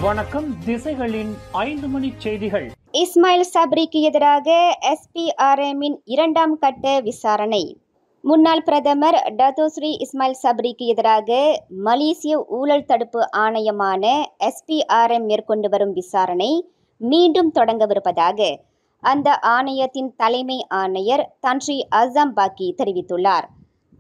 வணக்கம். திசைகளின் 5 மணி செய்திகள். இஸ்மாயில் சப்ரிக்கு எதிராக SPRM-இன் 2ஆம் கட்ட விசாரணை. முன்னாள் பிரதமர் டத்தோஸ்ரீ இஸ்மாயில் சப்ரிக்கு எதிராக மலேசிய ஊழல் தடுப்பு ஆணையமான SPRM மேற்கொண்டு வரும் விசாரணை மீண்டும் தொடங்கவிருப்பதாக அந்த ஆணையத்தின் தலைமை ஆணையர் தன்ஸ்ரீ அசாம் பாக்கி தெரிவித்துள்ளார்.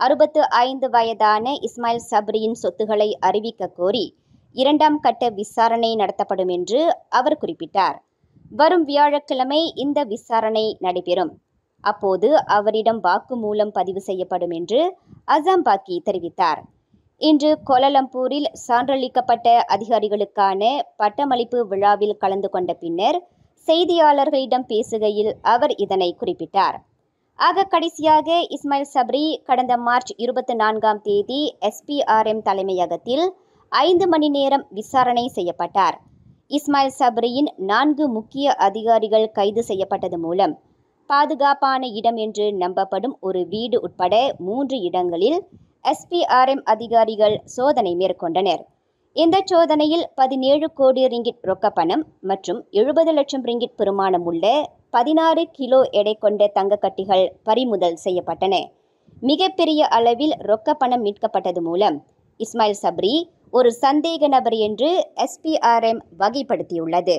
65 வயதான இஸ்மாயில் சப்ரியின் சொத்துக்களை அறிவிக்க கோரி 2ஆம் கட்ட விசாரணை நடத்தப்படும் என்று அவர் குறிப்பிட்டார். வரும் வியாழக்கிழமை இந்த விசாரணை நடைபெறும். அப்போது அவரிடம் வாக்குமூலம் பதிவு செய்யப்படும் என்று அசாம் பாக்கி தெரிவித்தார். இன்று கோலாலம்பூரில் சான்றளிக்கப்பட்ட அதிகாரிகளுக்கான பட்டமளிப்பு விழாவில் கலந்து கொண்ட பின்னர் செய்தியாளர்களிடம் பேசுகையில் அவர் இதனை குறிப்பிட்டார். ஆக கடைசியாக இஸ்மாயில் சப்ரி கடந்த மார்ச் 24ஆம் தேதி SPRM தலைமையகத்தில் 5 மணி நேரம் விசாரணை செய்யப்பட்டார். இஸ்மாயில் சப்ரியின் 4 முக்கிய அதிகாரிகள் கைது செய்யப்பட்டது மூலம் பாதுகாப்பான இடம் என்று நம்பப்படும் ஒரு வீடு உட்பட 3 இடங்களில் SPRM அதிகாரிகள் சோதனை மேற்கொண்டனர். இந்த சோதனையில் 17 கோடி ரிங்கிட் ரொக்கப்பணம் மற்றும் 70 லட்சம் ரிங்கிட் பெறுமானம் உள்ள 16 கிலோ எடை கொண்ட தங்கக்கட்டிகள் பறிமுதல் செய்யப்பட்டன. மிகப்பெரிய அளவில் ரொக்கப்பணம் மீட்கப்பட்டது மூலம் இஸ்மாயில் சப்ரி ஒரு சந்தேக நபர் என்று SPRM வகைப்படுத்தியுள்ளது.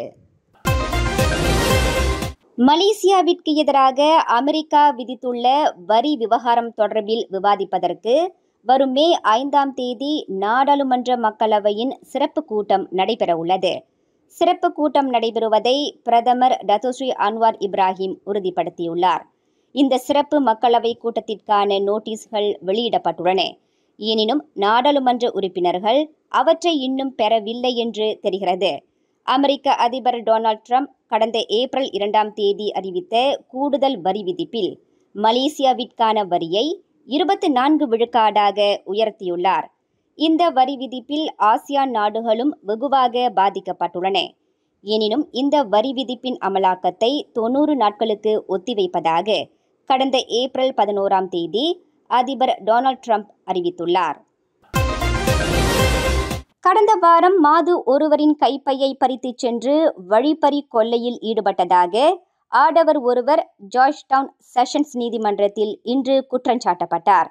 மலேசியாவிற்கு எதிராக அமெரிக்கா விதித்துள்ள வரி விவகாரம் தொடர்பில் விவாதிப்பதற்கு வரும் மே 5ஆம் தேதி நாடாளுமன்ற மக்களவையின் சிறப்பு கூட்டம் நடைபெறவுள்ளது. சிறப்பு கூட்டம் நடைபெறுவதை பிரதமர் டத்தோஸ்ரீ அன்வார் இப்ராஹிம் உறுதிப்படுத்தியுள்ளார். இந்த சிறப்பு மக்களவை கூட்டத்திற்கான நோட்டீஸ்கள் வெளியிடப்பட்டுள்ளன. எனினும் நாடாளுமன்ற உறுப்பினர்கள் அவற்றை இன்னும் பெறவில்லை என்று தெரிகிறது. அமெரிக்க அதிபர் டொனால்ட் ட்ரம்ப் கடந்த ஏப்ரல் 2ஆம் தேதி அறிவித்த கூடுதல் வரி விதிப்பில் மலேசியாவிற்கான வரியை 24 விழுக்காடாக உயர்த்தியுள்ளார். இந்த வரி விதிப்பில் ஆசியான் நாடுகளும் வெகுவாக பாதிக்கப்பட்டுள்ளன. எனினும் இந்த வரி விதிப்பின் அமலாக்கத்தை 90 நாட்களுக்கு ஒத்திவைப்பதாக கடந்த ஏப்ரல் 11ஆம் தேதி அதிபர் டொனால்ட் ட்ரம்ப் அறிவித்துள்ளார். கடந்த வாரம் மாது ஒருவரின் கைப்பையை பறித்துச் சென்று வழிப்பறி கொள்ளையில் ஈடுபட்டதாக ஆடவர் ஒருவர் ஜார்ஜ் டவுன் செஷன்ஸ் நீதிமன்றத்தில் இன்று குற்றஞ்சாட்டப்பட்டார்.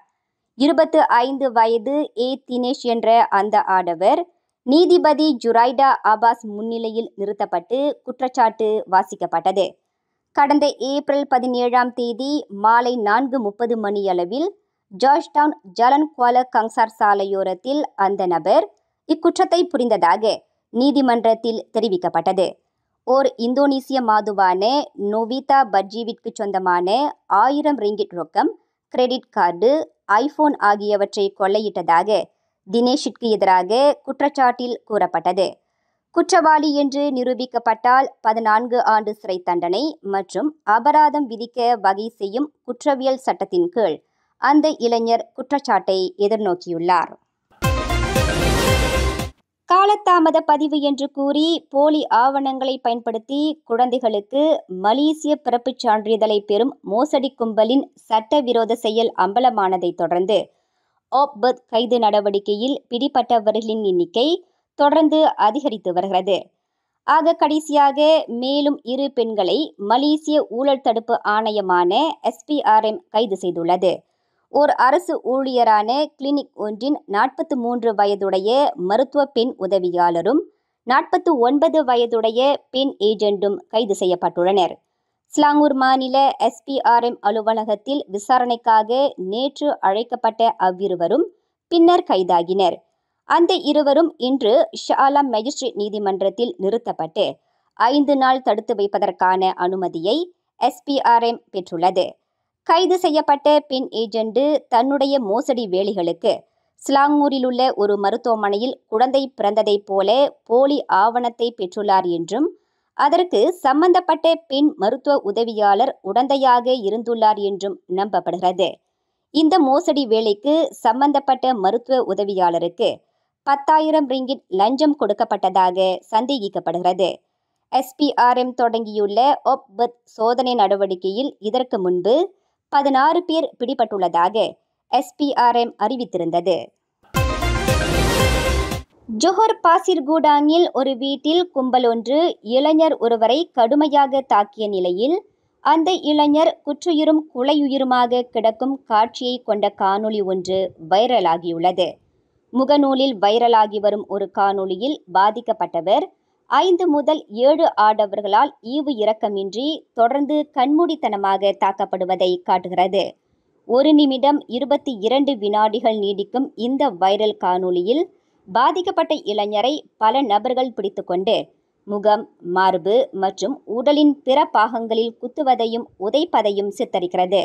25 வயது தினேஷ் என்ற அந்த ஆடவர் நீதிபதி ஜுரைடா அபாஸ் முன்னிலையில் நிறுத்தப்பட்டு குற்றச்சாட்டு வாசிக்கப்பட்டது. கடந்த ஏப்ரல் 17ஆம் தேதி மாலை 4:30 மணியளவில் ஜார்ஜ் டவுன் ஜலன் குவால கங்சார் சாலையோரத்தில் அந்த நபர் இக்குற்றத்தை புரிந்ததாக நீதிமன்றத்தில் தெரிவிக்கப்பட்டது. ஓர் இந்தோனேசிய மாதுவான நோவிதா பட்ஜிவிற்கு சொந்தமான 1000 ரிங்கிட் ரொக்கம், கிரெடிட் கார்டு, ஐபோன் ஆகியவற்றை கொள்ளையிட்டதாக தினேஷிற்கு எதிராக குற்றச்சாட்டில் கூறப்பட்டது. குற்றவாளி என்று நிரூபிக்கப்பட்டால் 14 ஆண்டு சிறை தண்டனை மற்றும் அபராதம் விதிக்க வகை செய்யும் குற்றவியல் சட்டத்தின் கீழ் அந்த இளைஞர் குற்றச்சாட்டை எதிர்நோக்கியுள்ளார். காலதாமத பதிவு என்று கூறி போலி ஆவணங்களை பயன்படுத்தி குழந்தைகளுக்கு மலேசிய பிறப்புச் சான்றிதழை பெறும் மோசடி கும்பலின் சட்டவிரோத செயல் அம்பலமானதை தொடர்ந்து ஆப்-பர்த் கைது நடவடிக்கையில் பிடிபட்டவர்களின் எண்ணிக்கை தொடர்ந்து அதிகரித்து வருகிறது. ஆக கடைசியாக மேலும் 2 பெண்களை மலேசிய ஊழல் தடுப்பு ஆணையமான SPRM கைது செய்துள்ளது. ஓர் அரசு ஊழியரான கிளினிக் ஒன்றின் 43 வயதுடைய மருத்துவ பெண் உதவியாளரும் 49 வயதுடைய பெண் ஏஜென்டும் கைது செய்யப்பட்டுள்ளனர். ஸ்லாங்கூர் மாநில SPRM அலுவலகத்தில் விசாரணைக்காக நேற்று அழைக்கப்பட்ட அவ்விருவரும் பின்னர் கைதாகினர். அந்த இருவரும் இன்று ஷாலாம் மேஜிஸ்ட்ரேட் நீதிமன்றத்தில் நிறுத்தப்பட்டு 5 நாள் தடுத்து வைப்பதற்கான அனுமதியை SPRM பெற்றுள்ளது. கைது செய்யப்பட்ட பெண் ஏஜென்ட் தன்னுடைய மோசடி வேலைகளுக்கு ஸ்லாங்கூரில் உள்ள ஒரு மருத்துவமனையில் குழந்தை பிறந்ததைப் போல போலி ஆவணத்தை பெற்றுள்ளார் என்றும் அதற்கு சம்பந்தப்பட்ட பெண் மருத்துவ உதவியாளர் உடந்தையாக இருந்துள்ளார் என்றும் நம்பப்படுகிறது. இந்த மோசடி வேலைக்கு சம்பந்தப்பட்ட மருத்துவ உதவியாளருக்கு 10,000 ரிங்கிட் லஞ்சம் கொடுக்கப்பட்டதாக சந்தேகிக்கப்படுகிறது. SPRM தொடங்கியுள்ள ஆப்-பர்த் சோதனை நடவடிக்கையில் இதற்கு முன்பு 16 பேர் பிடிபட்டுள்ளதாக SPRM அறிவித்திருந்தது. ஜொஹர் பாசிர்கூடாங்கில் ஒரு வீட்டில் கும்பல் ஒன்று இளைஞர் ஒருவரை கடுமையாக தாக்கிய நிலையில் அந்த இளைஞர் குற்றுயிரும் குலையுயிருமாக கிடக்கும் காட்சியை கொண்ட காணொளி ஒன்று வைரலாகியுள்ளது. முகநூலில் வைரலாகி வரும் ஒரு காணொளியில் பாதிக்கப்பட்டவர் 5 முதல் 7 ஆடவர்களால் ஈவு இரக்கமின்றி தொடர்ந்து கண்மூடித்தனமாக தாக்கப்படுவதை காட்டுகிறது. 1 நிமிடம் 22 வினாடிகள் நீடிக்கும் இந்த வைரல் காணொளியில் பாதிக்கப்பட்ட இளைஞரை பல நபர்கள் பிடித்துக்கொண்டு முகம், மார்பு மற்றும் உடலின் பிற பாகங்களில் குத்துவதையும் உதைப்பதையும் சித்தரிக்கிறது.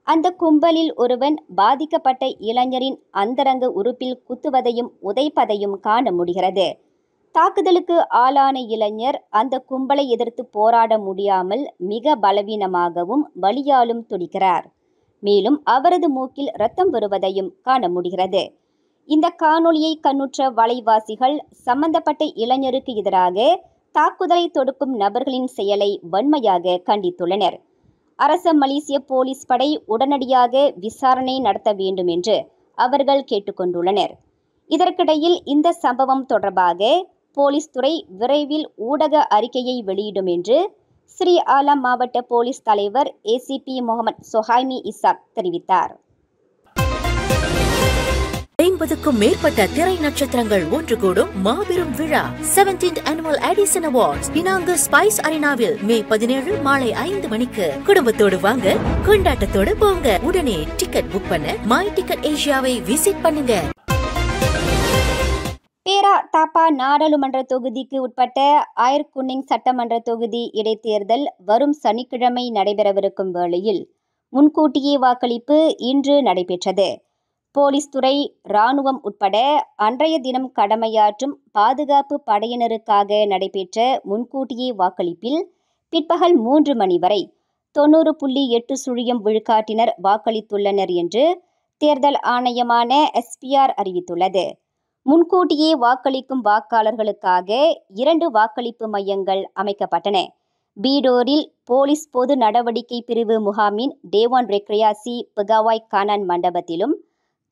அந்த கும்பலில் ஒருவன் பாதிக்கப்பட்ட இளைஞரின் அந்தரங்க உறுப்பில் குத்துவதையும் உதைப்பதையும் காண முடிகிறது. தாக்குதலுக்கு ஆளான இளைஞர் அந்த கும்பலை எதிர்த்து போராட முடியாமல் மிக பலவீனமாகவும் வலியாலும் துடிக்கிறார். மேலும் அவரது மூக்கில் இரத்தம் வருவதையும் காண முடிகிறது. இந்த காணொளியை கண்ணுற்ற வலைவாசிகள் சம்பந்தப்பட்ட இளைஞருக்கு எதிராக தாக்குதலை தொடுக்கும் நபர்களின் செயலை வன்மையாக கண்டித்துள்ளனர். அரச மலேசிய போலீஸ் படை உடனடியாக விசாரணை நடத்த வேண்டும் என்று அவர்கள் கேட்டுக்கொண்டுள்ளனர். இதற்கிடையில் இந்த சம்பவம் தொடர்பாக போலீஸ் துறை விரைவில் ஊடக அறிக்கையை வெளியிடும் என்று ஸ்ரீ ஆலம் மாவட்ட போலீஸ் தலைவர் ACP முகமது சொஹைமி இசாக் தெரிவித்தார். 50க்கும் மேற்பட்ட திரை நட்சத்திரங்கள் ஒன்று கூடும் மாபெரும் விழா 17th Annual Edison Awards Penang spice அரினாவில் மே 17 மாலை 5 மணிக்கு. குடும்பத்தோடு வாங்க, கொண்டாட்டத்தோடு போங்க. உடனே டிக்கெட் புக் பண்ண மை டிக்கெட் ஏசியாவை விசிட் பண்ணுங்க. பேரா தாப்பா நாடாளுமன்ற தொகுதிக்கு உட்பட்ட அயர்குன்னிங் சட்டமன்ற தொகுதி இடைத்தேர்தல் வரும் சனிக்கிழமை நடைபெறவிருக்கும் வேளையில் முன்கூட்டியே வாக்களிப்பு இன்று நடைபெற்றது. போலீஸ் துறை, இராணுவம் உட்பட அன்றைய தினம் கடமையாற்றும் பாதுகாப்பு படையினருக்காக நடைபெற்ற முன்கூட்டியே வாக்களிப்பில் பிற்பகல் 3 மணி வரை 90.8% விழுக்காட்டினர் வாக்களித்துள்ளனர் என்று தேர்தல் ஆணையமான SPR அறிவித்துள்ளது. முன்கூட்டியே வாக்களிக்கும் வாக்காளர்களுக்காக 2 வாக்களிப்பு மையங்கள் அமைக்கப்பட்டன. பீடோரில் போலீஸ் பொது நடவடிக்கை பிரிவு முகாமின் டேவான் ரெக்ரியாசி பெகாவாய் கானான் மண்டபத்திலும்,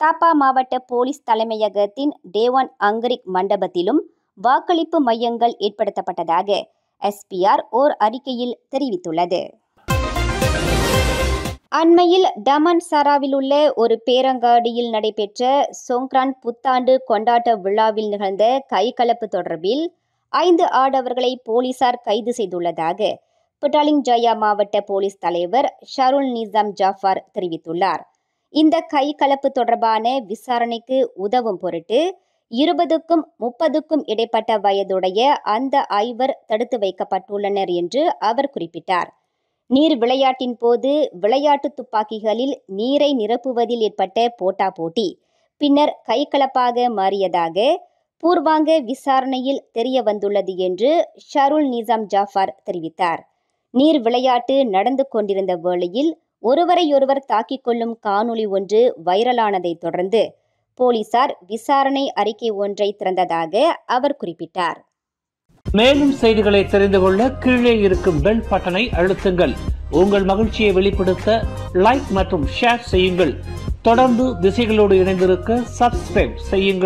தாப்பா மாவட்ட போலீஸ் தலைமையகத்தின் டேவான் அங்கரிக் மண்டபத்திலும் வாக்களிப்பு மையங்கள் ஏற்படுத்தப்பட்டதாக SPR ஓர் அறிக்கையில் தெரிவித்துள்ளது. அண்மையில் டமன்சாராவில் உள்ள ஒரு பேரங்காடியில் நடைபெற்ற சோங்க்ரான் புத்தாண்டு கொண்டாட்ட விழாவில் நிகழ்ந்த கைகலப்பு தொடர்பில் 5 ஆடவர்களை போலீசார் கைது செய்துள்ளதாக புட்டாலிங் ஜயா மாவட்ட போலீஸ் தலைவர் ஷருல் நிசாம் ஜாஃபார் தெரிவித்துள்ளார். இந்த கைகலப்பு தொடர்பான விசாரணைக்கு உதவும் பொருட்டு 20க்கும் 30க்கும் இடைப்பட்ட வயதுடைய அந்த 5 தடுத்து வைக்கப்பட்டுள்ளனர் என்று அவர் குறிப்பிட்டார். நீர் விளையாட்டின் போது விளையாட்டு துப்பாக்கிகளில் நீரை நிரப்புவதில் ஏற்பட்ட போட்டி பின்னர் கைகலப்பாக மாறியதாக பூர்வாங்க விசாரணையில் தெரிய வந்துள்ளது என்று ஷருல் நிசாம் ஜாஃபார் தெரிவித்தார். நீர் விளையாட்டு நடந்து கொண்டிருந்த வேளையில் ஒருவரையொருவர் தாக்கிக் கொள்ளும் காணொளி ஒன்று வைரலானதை தொடர்ந்து போலீசார் விசாரணை அறிக்கை ஒன்றை திறந்ததாக அவர் குறிப்பிட்டார். மேலும் செய்திகளை தெரிந்து கொள்ள கீழே இருக்கும் பெல் பட்டனை அழுத்துங்கள். உங்கள் மகிழ்ச்சியை வெளிப்படுத்த லைக் மற்றும் ஷேர் செய்யுங்கள். தொடர்ந்து திசைகளோடு இணைந்திருக்க சப்ஸ்கிரைப் செய்யுங்கள்.